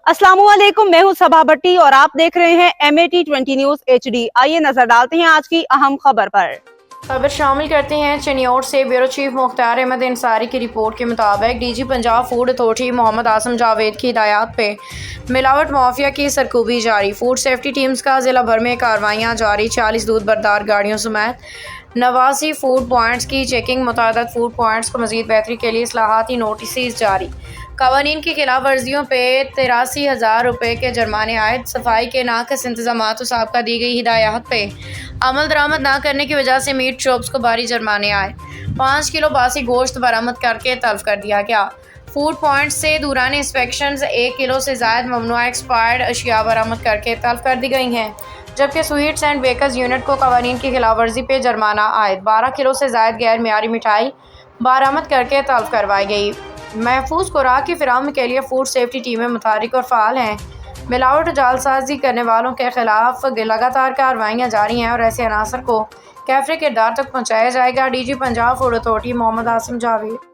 अस्सलामुअलैकुम, मैं हूं सबा भट्टी और आप देख रहे हैं MAT20 न्यूज HD। आइए नजर डालते हैं आज की अहम खबर पर। खबर शामिल करते हैं चनियोट से। ब्यूरो चीफ मुख्तार अहमद अंसारी की रिपोर्ट के मुताबिक DG Punjab food authority Mohammad Asim Javed की हिदायत पे मिलावट माफिया की सरकूबी जारी। फूड सेफ्टी टीम्स का जिला भर में कार्रवाइयाँ जारी। 40 दूध बरदार गाड़ियों समेत 89 फूड पॉइंट्स की चेकिंग। मुतअद्दिद फूड पॉइंट्स को मजीद बेहतरी के लिए इस्लाहाती नोटिस जारी। कवानीन की खिलाफ वर्जियों पे 83,000 रुपये के जुर्माने आयद। सफाई के नाकस इंतजामात और साबका दी गई हिदायत पे अमल दरामद न करने की वजह से मीट शॉप्स को भारी जुर्माने आए। 5 किलो बासी गोश्त बरामद करके तल्फ कर दिया गया। फूड पॉइंट से दूरान इंस्पेक्शन 1 किलो से ज़ायद ममनुआ एक्सपायर्ड अशिया बरामद करके तल्फ कर दी गई हैं, जबकि स्वीट्स एंड बेकर्स यूनिट को कवानीन की खिलाफ वर्जी पे जुर्माना आयद। 12 किलो से ज़ायद गैर मियारी मिठाई बरामद करके तल्फ करवाई गई। महफूज खुराक की फराहमी के लिए फूड सेफ्टी टीमें मुतहरिक और फ़ाल हैं। मिलावट और जालसाजी करने वालों के खिलाफ लगातार कार्रवाइयाँ जारी हैं और ऐसे अनासर को कैफरे किरदार तक पहुँचाया जाएगा। DG Punjab food authority Mohammad Asim Javed.